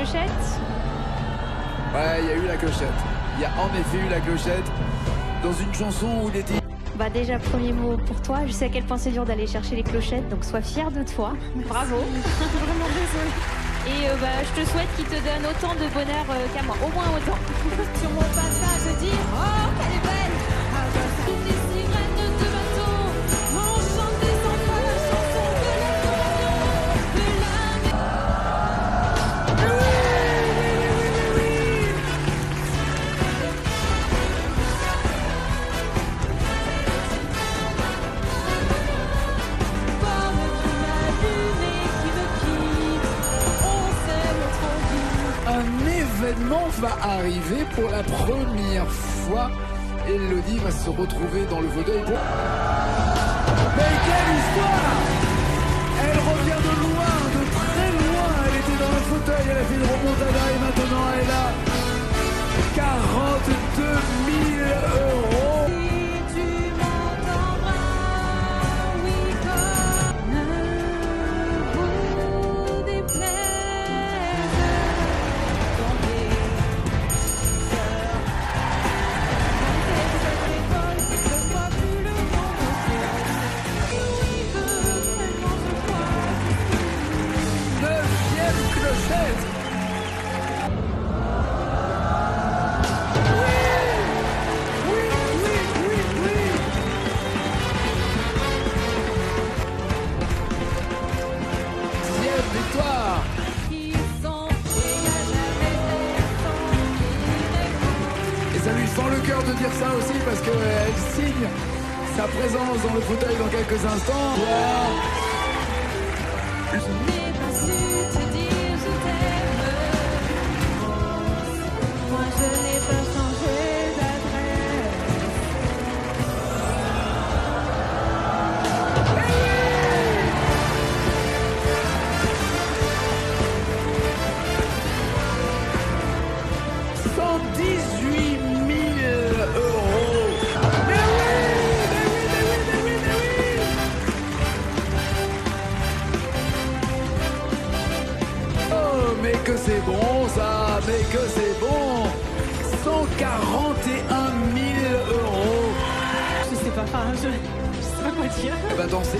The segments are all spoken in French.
clochette? Ouais, il y a eu la clochette. Il y a en effet eu la clochette dans une chanson où il était... Bah déjà, premier mot pour toi. Je sais à quel point c'est dur d'aller chercher les clochettes, donc sois fière de toi. Bravo. Vraiment désolée. Et je te souhaite qu'il te donne autant de bonheur qu'à moi, au moins autant. Sur mon passage, dire oh, qu'elle est belle. Toutes les sirènes de bateau m'ont chanté sans foi la chanson de l'abandon, de Comme tu m'as allumé qui me quitte, on s'aime trop vite. Un événement va arriver pour la première fois. Elodie va se retrouver dans le fauteuil. Mais quelle histoire! Elle revient de loin, de très loin. Elle était dans le fauteuil, elle a fait une remontada et maintenant elle a 42 000 euros. Si tu m'entendras, oui, comme ne vous déplaise, dans des heures, quand cette école, je vois plus le monde autour. Oui, que tellement je crois. 9e clochette. Victoire. Qui sont et à jamais Et ça lui fend le cœur de dire ça aussi parce qu'elle signe sa présence dans le fauteuil dans quelques instants. je n'ai pas su te dire je t'aime. Moi je n'ai pas changé d'adresse. 118 000 euros. Mais oui. Oh, mais que c'est bon ça, mais que c'est bon. 141 000 euros. Je sais pas, je sais pas quoi dire. Elle va danser.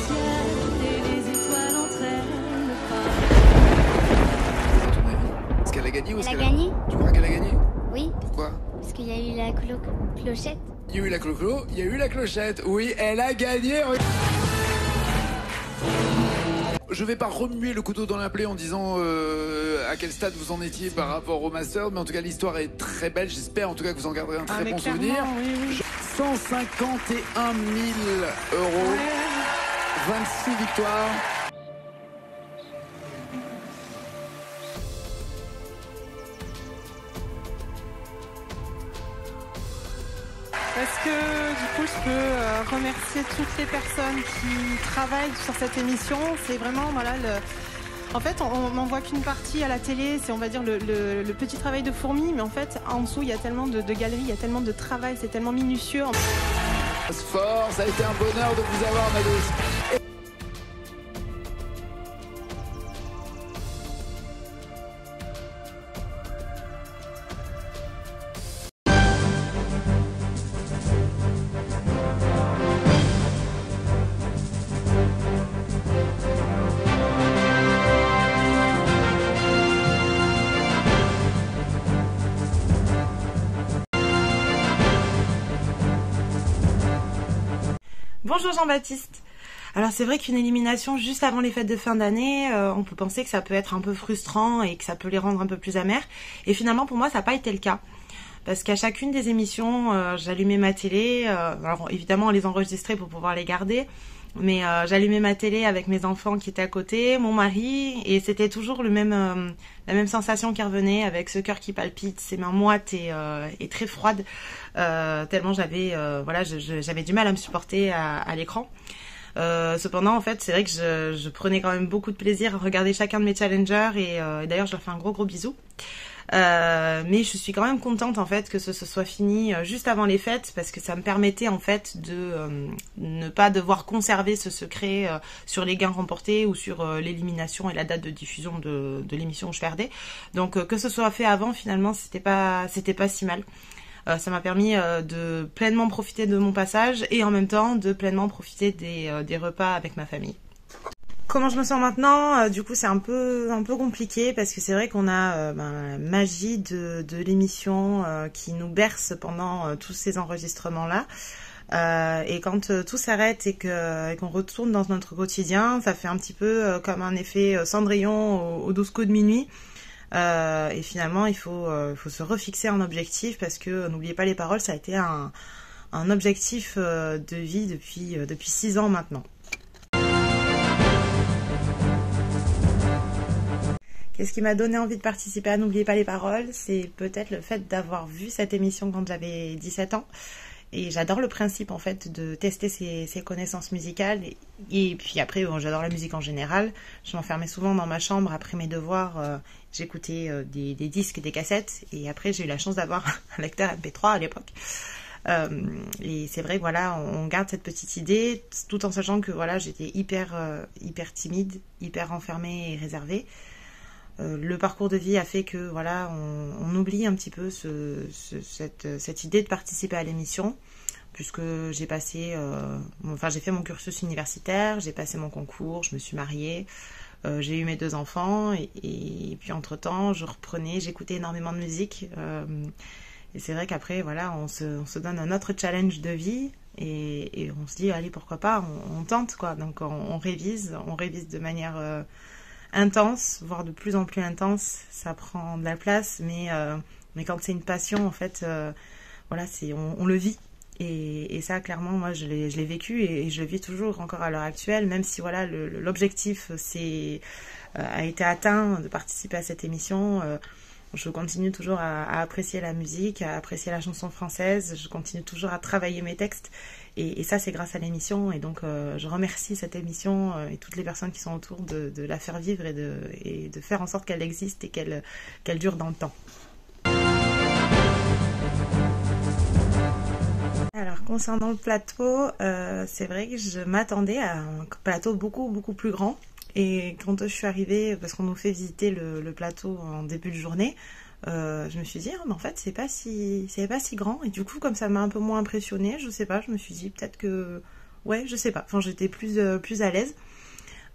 Ciel et les étoiles entre elles À ton avis, est-ce qu'elle a gagné ou est-ce Elle a qu'elle gagné? Tu crois qu'elle a gagné? Oui, Pourquoi? parce qu'il y a eu la clochette. Il y a eu la clo-clo, il y a eu la clochette. Oui, elle a gagné. Je vais pas remuer le couteau dans la plaie en disant à quel stade vous en étiez par rapport au Master, mais en tout cas l'histoire est très belle. J'espère en tout cas que vous en garderez un très mais bon clairement, souvenir. oui. 151 000 euros, 26 victoires. Parce que du coup, je peux remercier toutes les personnes qui travaillent sur cette émission. C'est vraiment, voilà, en fait, on n'en voit qu'une partie à la télé, c'est, on va dire, le petit travail de fourmi, mais en fait, en dessous, il y a tellement de galeries, il y a tellement de travail, c'est tellement minutieux. Fort, ça a été un bonheur de vous avoir, ma douce. Bonjour Jean-Baptiste. Alors c'est vrai qu'une élimination juste avant les fêtes de fin d'année, on peut penser que ça peut être un peu frustrant et que ça peut les rendre un peu plus amers. Et finalement pour moi ça n'a pas été le cas. Parce qu'à chacune des émissions, j'allumais ma télé, alors évidemment on les enregistrait pour pouvoir les garder, mais j'allumais ma télé avec mes enfants qui étaient à côté, mon mari, et c'était toujours la même sensation qui revenait, avec ce cœur qui palpite, ses mains moites et très froides, tellement j'avais du mal à me supporter à l'écran. Cependant en fait c'est vrai que je prenais quand même beaucoup de plaisir à regarder chacun de mes challengers et d'ailleurs je leur fais un gros bisou. Mais je suis quand même contente en fait que ce soit fini juste avant les fêtes, parce que ça me permettait en fait de ne pas devoir conserver ce secret sur les gains remportés ou sur l'élimination et la date de diffusion de l'émission où je perdais. Donc que ce soit fait avant, finalement c'était pas si mal. Ça m'a permis de pleinement profiter de mon passage et en même temps de pleinement profiter des repas avec ma famille. Comment je me sens maintenant? Du coup, c'est un peu compliqué parce que c'est vrai qu'on a la magie de l'émission qui nous berce pendant tous ces enregistrements-là. Et quand tout s'arrête et qu'on retourne dans notre quotidien, ça fait un petit peu comme un effet Cendrillon aux 12 coups de minuit. Et finalement, il faut se refixer un objectif parce que n'oubliez pas les paroles, ça a été un objectif de vie depuis 6 ans maintenant. Qu'est-ce qui m'a donné envie de participer à N'oubliez pas les paroles? C'est peut-être le fait d'avoir vu cette émission quand j'avais 17 ans. Et j'adore le principe en fait de tester ses connaissances musicales. Et puis après, j'adore la musique en général. Je m'enfermais souvent dans ma chambre après mes devoirs. J'écoutais des disques et des cassettes. Et après, j'ai eu la chance d'avoir un lecteur MP3 à l'époque. Et c'est vrai, voilà, on garde cette petite idée tout en sachant que voilà, j'étais hyper timide, hyper enfermée et réservée. Le parcours de vie a fait que voilà, on oublie un petit peu cette idée de participer à l'émission, puisque j'ai passé, j'ai fait mon cursus universitaire, j'ai passé mon concours, je me suis mariée, j'ai eu mes 2 enfants et puis entre temps j'écoutais énormément de musique et c'est vrai qu'après voilà, on se donne un autre challenge de vie et on se dit allez pourquoi pas, on tente quoi, donc on révise de manière intense, voire de plus en plus intense, ça prend de la place, mais quand c'est une passion, en fait, voilà, on le vit. Et ça, clairement, moi, je l'ai vécu et je le vis toujours encore à l'heure actuelle, même si voilà, l'objectif a été atteint de participer à cette émission. Je continue toujours à apprécier la musique, à apprécier la chanson française, je continue toujours à travailler mes textes. Et ça, c'est grâce à l'émission. Et donc, je remercie cette émission et toutes les personnes qui sont autour de la faire vivre et de faire en sorte qu'elle existe et qu'elle dure dans le temps. Alors, concernant le plateau, c'est vrai que je m'attendais à un plateau beaucoup, beaucoup plus grand. Et quand je suis arrivée, parce qu'on nous fait visiter le plateau en début de journée, je me suis dit, mais en fait, c'est pas si grand. Et du coup, comme ça m'a un peu moins impressionnée, je sais pas, je me suis dit peut-être que... Ouais, je sais pas. Enfin, j'étais plus à l'aise.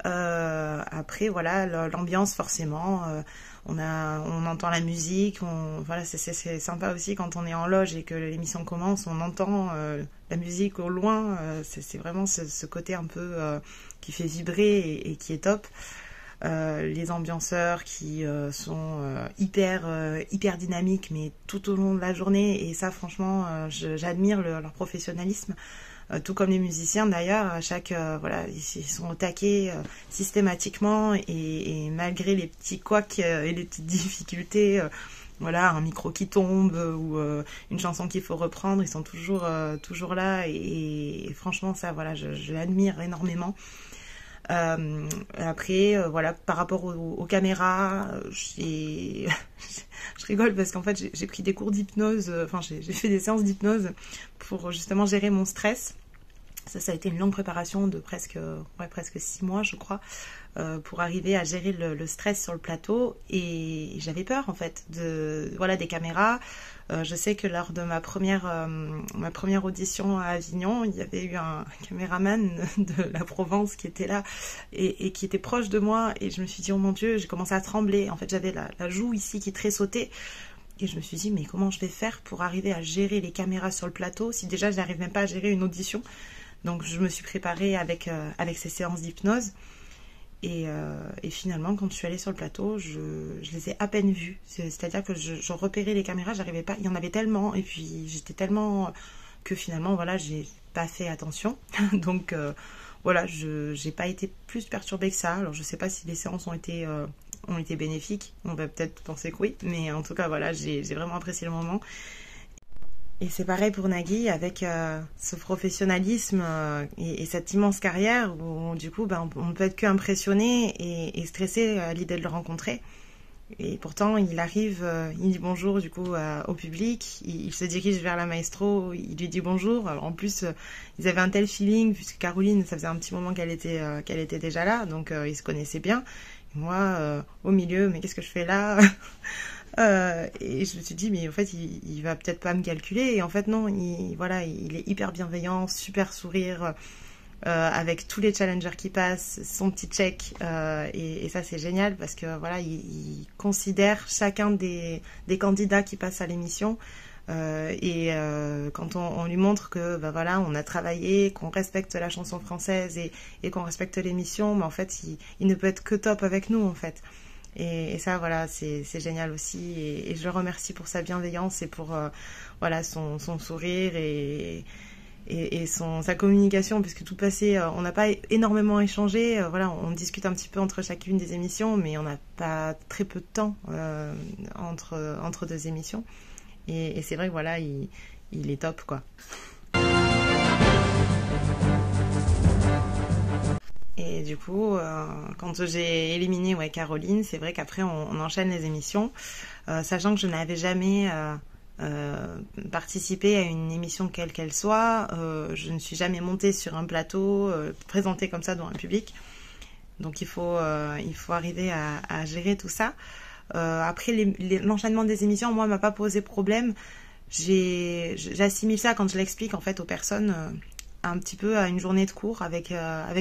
Après, voilà, l'ambiance, forcément. On entend la musique. Voilà, c'est sympa aussi quand on est en loge et que l'émission commence. On entend la musique au loin. C'est vraiment ce côté un peu qui fait vibrer et qui est top. Les ambianceurs qui sont hyper dynamiques mais tout au long de la journée et ça franchement j'admire leur professionnalisme, tout comme les musiciens d'ailleurs. À chaque voilà, ils sont au taquet systématiquement et malgré les petits couacs et les petites difficultés, voilà, un micro qui tombe ou une chanson qu'il faut reprendre, ils sont toujours là et franchement ça voilà, je l'admire énormément. Après, voilà, par rapport aux caméras, je rigole parce qu'en fait j'ai pris des cours d'hypnose, j'ai fait des séances d'hypnose pour justement gérer mon stress. Ça a été une longue préparation de presque 6 mois je crois, pour arriver à gérer le stress sur le plateau et j'avais peur en fait des caméras. Je sais que lors de ma première audition à Avignon, il y avait eu un caméraman de la Provence qui était là et qui était proche de moi et je me suis dit oh mon Dieu, j'ai commencé à trembler. En fait j'avais la joue ici qui tressautait et je me suis dit mais comment je vais faire pour arriver à gérer les caméras sur le plateau si déjà je n'arrive même pas à gérer une audition. Donc je me suis préparée avec ces séances d'hypnose. Et finalement, quand je suis allée sur le plateau, je les ai à peine vues. C'est-à-dire que je repérais les caméras, j'arrivais pas. Il y en avait tellement, et puis j'étais tellement que finalement, voilà, j'ai pas fait attention. Donc voilà, j'ai pas été plus perturbée que ça. Alors je sais pas si les séances ont été bénéfiques. On va peut-être penser que oui, mais en tout cas, voilà, j'ai vraiment apprécié le moment. Et c'est pareil pour Nagui avec ce professionnalisme et cette immense carrière où du coup on ne peut être qu'impressionné et stressé à l'idée de le rencontrer. Et pourtant, il arrive, il dit bonjour du coup au public, il se dirige vers la maestro, il lui dit bonjour. Alors en plus, ils avaient un tel feeling, puisque Caroline, ça faisait un petit moment qu'elle était déjà là, donc ils se connaissaient bien. Et moi, au milieu, mais qu'est-ce que je fais là? Et je me suis dit, mais en fait, il va peut-être pas me calculer. Et en fait, non, il est hyper bienveillant, super sourire. Avec tous les challengers qui passent, son petit check, et ça c'est génial parce que voilà, il considère chacun des candidats qui passent à l'émission, quand on lui montre que bah voilà, on a travaillé, qu'on respecte la chanson française et qu'on respecte l'émission, mais en fait il ne peut être que top avec nous en fait. Et ça voilà, c'est génial aussi, et je le remercie pour sa bienveillance et pour voilà son sourire et sa communication, puisque tout passé, on n'a pas énormément échangé, voilà, on discute un petit peu entre chacune des émissions, mais on n'a pas très peu de temps entre deux émissions, et c'est vrai que voilà, il est top quoi. Et du coup, quand j'ai éliminé Caroline, c'est vrai qu'après on enchaîne les émissions, sachant que je n'avais jamais participer à une émission quelle qu'elle soit, je ne suis jamais montée sur un plateau, présentée comme ça devant un public, donc il faut arriver à gérer tout ça. Après l'enchaînement des émissions, moi, m'a pas posé problème. J'assimile ça quand je l'explique en fait aux personnes, un petit peu à une journée de cours avec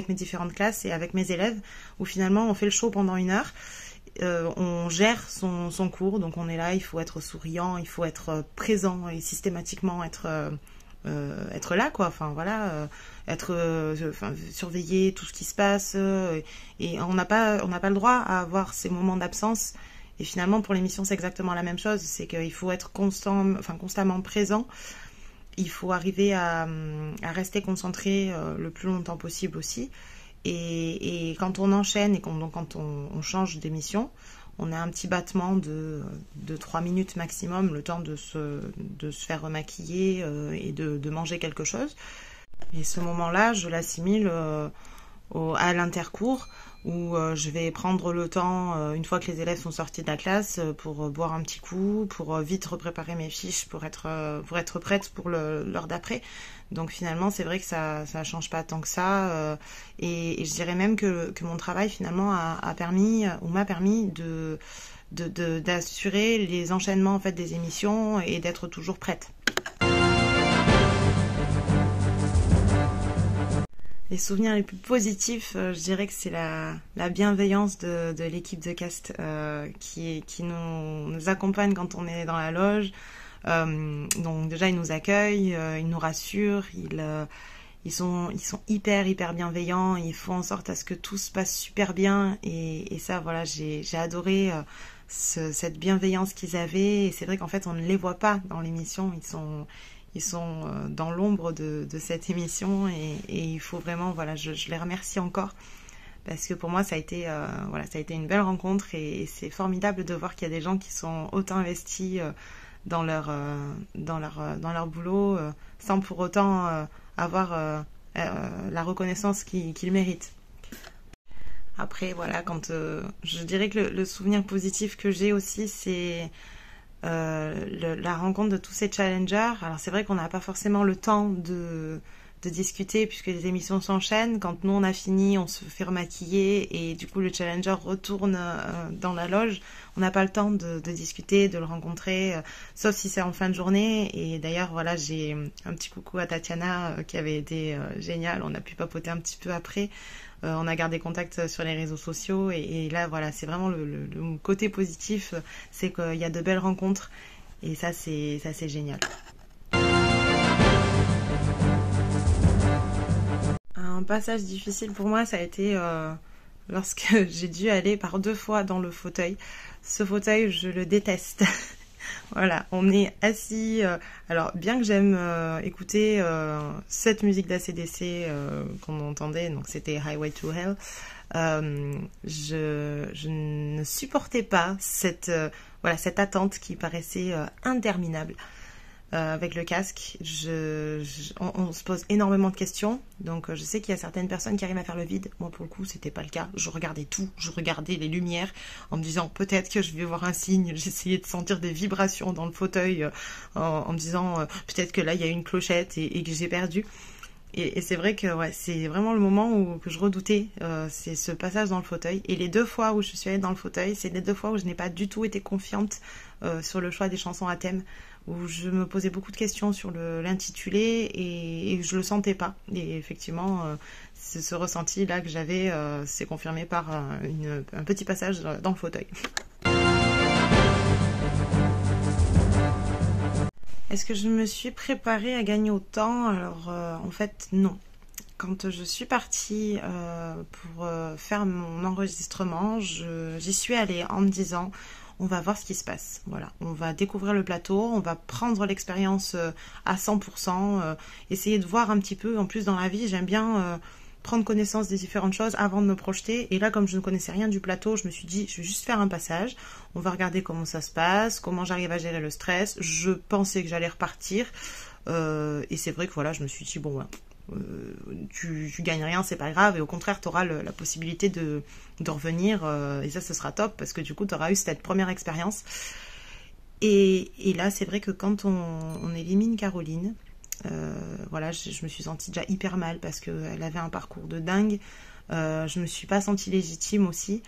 mes différentes classes et avec mes élèves, où finalement on fait le show pendant 1 heure. On gère son cours, donc on est là, il faut être souriant, il faut être présent et systématiquement être là quoi, enfin voilà, surveiller tout ce qui se passe, et on n'a pas le droit à avoir ces moments d'absence. Et finalement pour l'émission c'est exactement la même chose, c'est qu'il faut être constamment présent. Il faut arriver à rester concentré le plus longtemps possible aussi. Et quand on enchaîne et quand on change d'émission, on a un petit battement de 3 minutes maximum, le temps de se faire remaquiller et de manger quelque chose. Et ce moment-là, je l'assimile à l'intercours, où je vais prendre le temps, une fois que les élèves sont sortis de la classe, pour boire un petit coup, pour vite repréparer mes fiches pour être prête pour l'heure d'après. Donc finalement, c'est vrai que ça change pas tant que ça, et je dirais même que mon travail finalement m'a permis d'assurer les enchaînements en fait des émissions et d'être toujours prête. Les souvenirs les plus positifs, je dirais que c'est la bienveillance de l'équipe de cast qui nous accompagne quand on est dans la loge. Donc déjà ils nous accueillent, ils nous rassurent, ils sont hyper bienveillants, ils font en sorte à ce que tout se passe super bien, et ça voilà, j'ai adoré cette bienveillance qu'ils avaient. Et c'est vrai qu'en fait on ne les voit pas dans l'émission, ils sont dans l'ombre de cette émission, et il faut vraiment, voilà, je les remercie encore, parce que pour moi ça a été une belle rencontre, et c'est formidable de voir qu'il y a des gens qui sont autant investis dans leur boulot, sans pour autant avoir la reconnaissance qu'ils méritent. Après voilà, je dirais que le souvenir positif que j'ai aussi, c'est la rencontre de tous ces challengers. Alors c'est vrai qu'on n'a pas forcément le temps de discuter, puisque les émissions s'enchaînent. Quand nous on a fini, on se fait remaquiller, et du coup le challenger retourne dans la loge. On n'a pas le temps de discuter, de le rencontrer, sauf si c'est en fin de journée. Et d'ailleurs voilà, j'ai un petit coucou à Tatiana qui avait été géniale. On a pu papoter un petit peu après. On a gardé contact sur les réseaux sociaux, et là voilà, c'est vraiment le côté positif, c'est qu'il y a de belles rencontres, et ça c'est génial. Un passage difficile pour moi, ça a été lorsque j'ai dû aller par 2 fois dans le fauteuil. Ce fauteuil, je le déteste. Voilà, on est assis. Alors, bien que j'aime écouter cette musique d'ACDC qu'on entendait, donc c'était Highway to Hell, je ne supportais pas cette attente qui paraissait interminable. avec le casque. On se pose énormément de questions. Donc je sais qu'il y a certaines personnes qui arrivent à faire le vide. Moi pour le coup c'était pas le cas. Je regardais tout, je regardais les lumières en me disant peut-être que je vais voir un signe. J'essayais de sentir des vibrations dans le fauteuil en me disant peut-être que là il y a une clochette et que j'ai perdu. Et c'est vrai que ouais, c'est vraiment le moment que je redoutais, c'est ce passage dans le fauteuil. Et les 2 fois où je suis allée dans le fauteuil, c'est les 2 fois où je n'ai pas du tout été confiante sur le choix des chansons à thème, où je me posais beaucoup de questions sur l'intitulé et je le sentais pas. Et effectivement, ce ressenti là que j'avais, c'est confirmé par un petit passage dans le fauteuil. Est-ce que je me suis préparée à gagner autant? Alors en fait non. Quand je suis partie pour faire mon enregistrement, j'y suis allée en me disant on va voir ce qui se passe. Voilà, on va découvrir le plateau, on va prendre l'expérience à 100%, essayer de voir un petit peu. En plus dans la vie, j'aime bien prendre connaissance des différentes choses avant de me projeter. Et là, comme je ne connaissais rien du plateau, je me suis dit, je vais juste faire un passage. On va regarder comment ça se passe, comment j'arrive à gérer le stress. Je pensais que j'allais repartir. Et c'est vrai que voilà, je me suis dit, bon, tu gagnes rien, c'est pas grave. Et au contraire, tu auras la possibilité de revenir. Et ça, ce sera top parce que du coup, tu auras eu cette première expérience. Et là, c'est vrai que quand on élimine Caroline... voilà, je me suis sentie déjà hyper mal parce qu'elle avait un parcours de dingue. Je me suis pas sentie légitime aussi.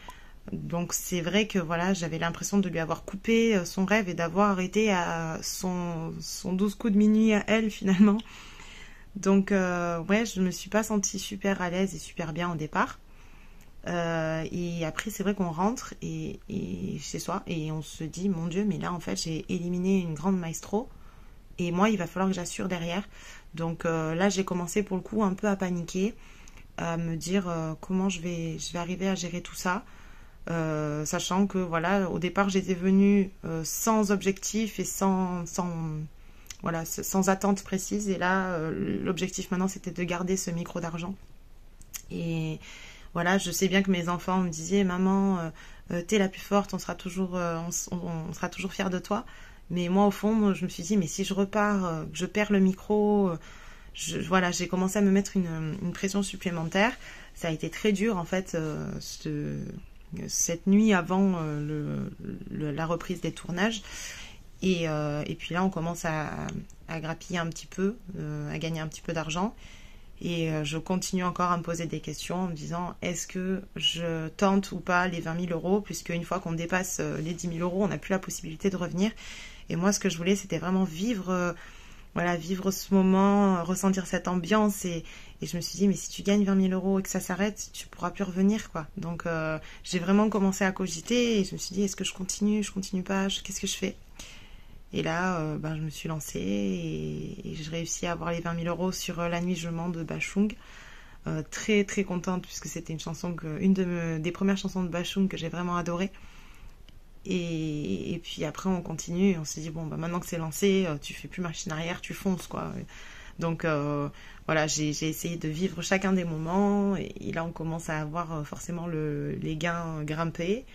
Donc c'est vrai que voilà, j'avais l'impression de lui avoir coupé son rêve et d'avoir arrêté à son 12 coups de minuit à elle finalement. Donc ouais, je me suis pas sentie super à l'aise et super bien au départ. Et après c'est vrai qu'on rentre et chez soi et on se dit mon Dieu, mais là en fait j'ai éliminé une grande maestro. Et moi, il va falloir que j'assure derrière. Donc là, j'ai commencé pour le coup un peu à paniquer, à me dire comment je vais arriver à gérer tout ça. Sachant que voilà, au départ, j'étais venue sans objectif et sans attente précise. Et là, l'objectif maintenant, c'était de garder ce micro d'argent. Et voilà, je sais bien que mes enfants me disaient, maman, t'es la plus forte, on sera toujours fiers de toi. Mais moi, au fond, je me suis dit, mais si je repars, je perds le micro, voilà, j'ai commencé à me mettre une pression supplémentaire. Ça a été très dur, en fait, cette nuit avant la reprise des tournages. Et puis là, on commence à grappiller un petit peu, à gagner un petit peu d'argent. Et je continue encore à me poser des questions en me disant, est-ce que je tente ou pas les 20 000 euros, puisque une fois qu'on dépasse les 10 000 euros, on n'a plus la possibilité de revenir. Et moi, ce que je voulais, c'était vraiment vivre ce moment, ressentir cette ambiance. Et je me suis dit, mais si tu gagnes 20 000 euros et que ça s'arrête, tu pourras plus revenir, quoi. Donc, j'ai vraiment commencé à cogiter et je me suis dit, est-ce que je continue pas, qu'est-ce que je fais? Et là, je me suis lancée et j'ai réussi à avoir les 20 000 euros sur La Nuit Je mens de Bachung. Très, très contente puisque c'était une des premières chansons de Bachung que j'ai vraiment adorée. Et puis après on continue et on s'est dit bon maintenant que c'est lancé, tu fais plus machine arrière, tu fonces quoi. Donc voilà, j'ai essayé de vivre chacun des moments et là on commence à avoir forcément les gains grimpés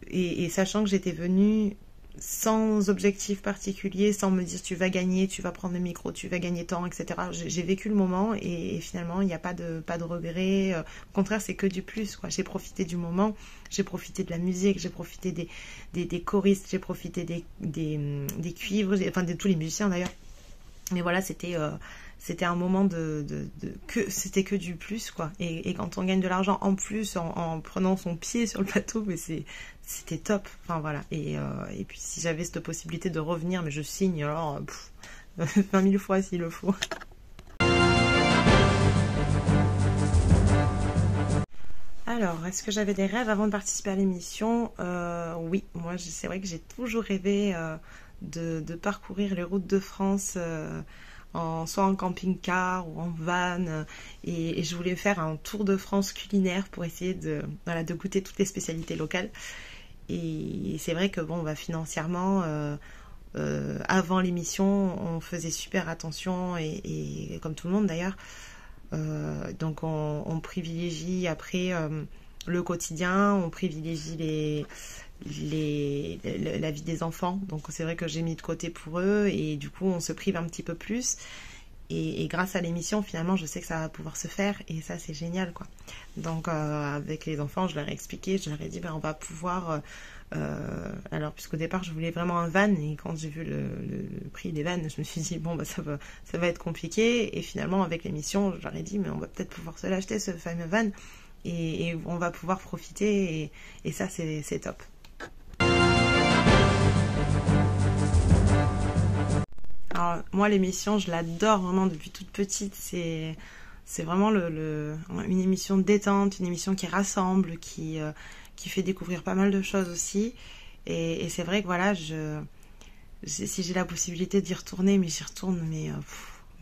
et sachant que j'étais venue sans objectif particulier, sans me dire tu vas gagner, tu vas prendre le micro, tu vas gagner tant, etc. J'ai vécu le moment et finalement il n'y a pas de regret. Au contraire, c'est que du plus, quoi. J'ai profité du moment, j'ai profité de la musique, j'ai profité des choristes, j'ai profité des cuivres, enfin de tous les musiciens d'ailleurs. Mais voilà, c'était un moment c'était que du plus, quoi. Et quand on gagne de l'argent en plus en prenant son pied sur le plateau, mais c'était top. Enfin voilà. Et puis si j'avais cette possibilité de revenir, mais je signe alors 20 000 fois s'il le faut. Alors, est-ce que j'avais des rêves avant de participer à l'émission? Oui, moi c'est vrai que j'ai toujours rêvé de parcourir les routes de France soit en camping-car ou en van et je voulais faire un tour de France culinaire pour essayer de goûter toutes les spécialités locales et c'est vrai que financièrement avant l'émission on faisait super attention et comme tout le monde d'ailleurs donc on privilégie après le quotidien, on privilégie la vie des enfants. Donc c'est vrai que j'ai mis de côté pour eux et du coup on se prive un petit peu plus. Et grâce à l'émission, finalement, je sais que ça va pouvoir se faire et ça, c'est génial, quoi. Donc, avec les enfants, je leur ai expliqué, je leur ai dit, on va pouvoir... alors, puisqu'au départ, je voulais vraiment un van et quand j'ai vu le prix des vannes, je me suis dit, ça va être compliqué. Et finalement, avec l'émission, je leur ai dit, mais on va peut-être pouvoir se l'acheter, ce fameux van, et on va pouvoir profiter et ça, c'est top. Alors, moi, l'émission, je l'adore vraiment depuis toute petite. C'est vraiment une émission de détente, une émission qui rassemble, qui fait découvrir pas mal de choses aussi. Et c'est vrai que voilà, si j'ai la possibilité d'y retourner, mais j'y retourne mais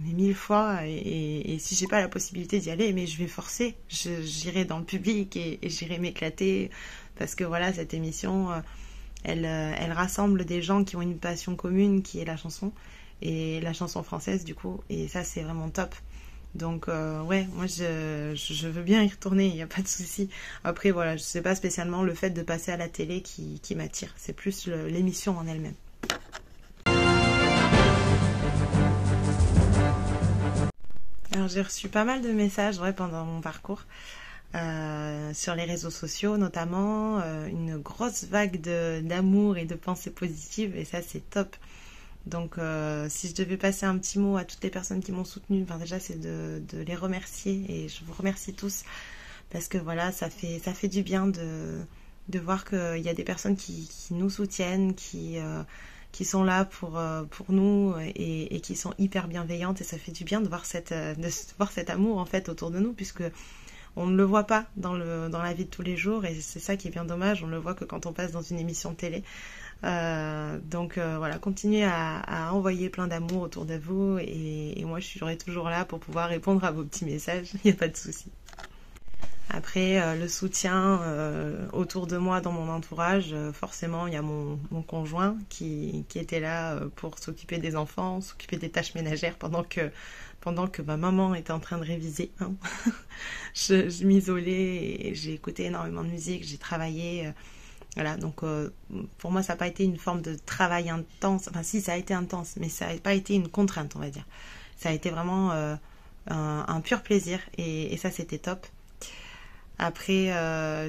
1000 fois. Et si j'ai pas la possibilité d'y aller, mais je vais forcer. J'irai dans le public et j'irai m'éclater. Parce que voilà, cette émission, elle rassemble des gens qui ont une passion commune qui est la chanson. Et la chanson française du coup, et ça c'est vraiment top. Donc ouais, moi je veux bien y retourner, il n'y a pas de souci. Après voilà, je sais pas spécialement le fait de passer à la télé qui m'attire, c'est plus l'émission en elle-même. Alors j'ai reçu pas mal de messages pendant mon parcours, sur les réseaux sociaux notamment, une grosse vague d'amour et de pensées positives et ça c'est top. Donc si je devais passer un petit mot à toutes les personnes qui m'ont soutenue, déjà c'est de les remercier et je vous remercie tous parce que voilà, ça fait du bien de voir qu'il y a des personnes qui nous soutiennent, qui sont là pour nous et qui sont hyper bienveillantes et ça fait du bien de voir cet amour en fait autour de nous puisque on ne le voit pas dans la vie de tous les jours et c'est ça qui est bien dommage, on ne le voit que quand on passe dans une émission de télé. Donc voilà, continuez à envoyer plein d'amour autour de vous et moi je serai toujours là pour pouvoir répondre à vos petits messages, il n'y a pas de souci. Après le soutien autour de moi dans mon entourage, forcément il y a mon conjoint qui était là pour s'occuper des enfants, s'occuper des tâches ménagères pendant que ma maman était en train de réviser. Je m'isolais et j'ai écouté énormément de musique, j'ai travaillé. Voilà, donc pour moi ça n'a pas été une forme de travail intense, enfin si ça a été intense, mais ça n'a pas été une contrainte on va dire. Ça a été vraiment un pur plaisir et ça c'était top. Après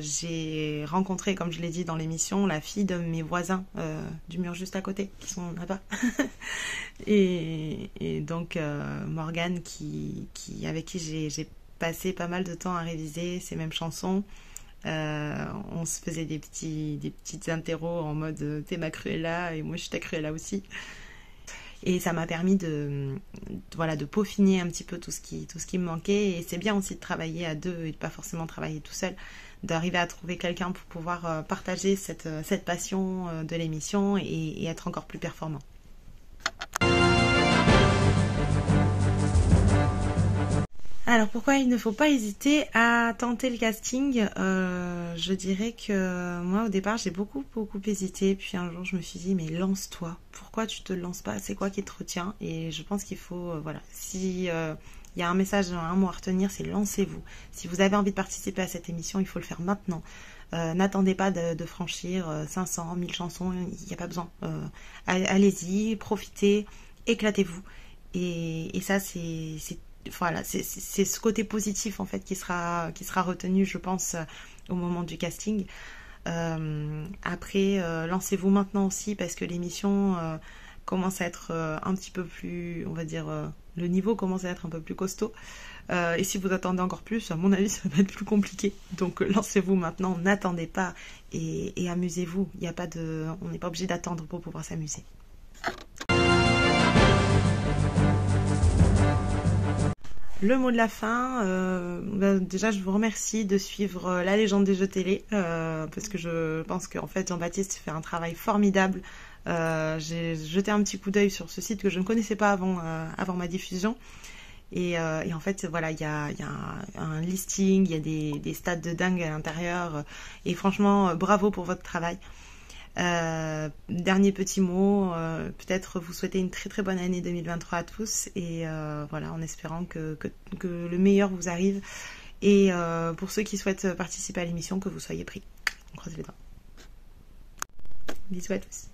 j'ai rencontré, comme je l'ai dit dans l'émission, la fille de mes voisins du mur juste à côté, qui sont là-bas. et donc Morgane avec qui j'ai passé pas mal de temps à réviser ces mêmes chansons. On se faisait des petites interros en mode t'es ma Cruella et moi je suis ta Cruella aussi et ça m'a permis de peaufiner un petit peu tout ce qui me manquait et c'est bien aussi de travailler à deux et de pas forcément travailler tout seul, d'arriver à trouver quelqu'un pour pouvoir partager cette passion de l'émission et être encore plus performant. Alors pourquoi il ne faut pas hésiter à tenter le casting, je dirais que moi au départ j'ai beaucoup hésité, puis un jour je me suis dit mais lance-toi, pourquoi tu te lances pas, c'est quoi qui te retient? Et je pense qu'il faut, si il y a un message, un mot à retenir, c'est lancez-vous. Si vous avez envie de participer à cette émission, il faut le faire maintenant. N'attendez pas de franchir 500, 1000 chansons, il n'y a pas besoin. Allez-y, profitez, éclatez-vous. Et ça c'est ce côté positif en fait qui sera retenu je pense au moment du casting. Après lancez-vous maintenant aussi parce que l'émission commence à être un petit peu plus, on va dire, le niveau commence à être un peu plus costaud et si vous attendez encore plus, à mon avis ça va être plus compliqué, donc lancez-vous maintenant, n'attendez pas et amusez-vous. On n'est pas obligé d'attendre pour pouvoir s'amuser. Le mot de la fin, déjà je vous remercie de suivre La Légende des jeux télé, parce que je pense qu'en fait Jean-Baptiste fait un travail formidable. J'ai jeté un petit coup d'œil sur ce site que je ne connaissais pas avant ma diffusion. Et en fait voilà, il y a un listing, il y a des stats de dingue à l'intérieur. Et franchement, bravo pour votre travail. Dernier petit mot, peut-être vous souhaiter une très bonne année 2023 à tous et voilà, en espérant que le meilleur vous arrive et pour ceux qui souhaitent participer à l'émission, que vous soyez pris. On croise les doigts. Bisous à tous.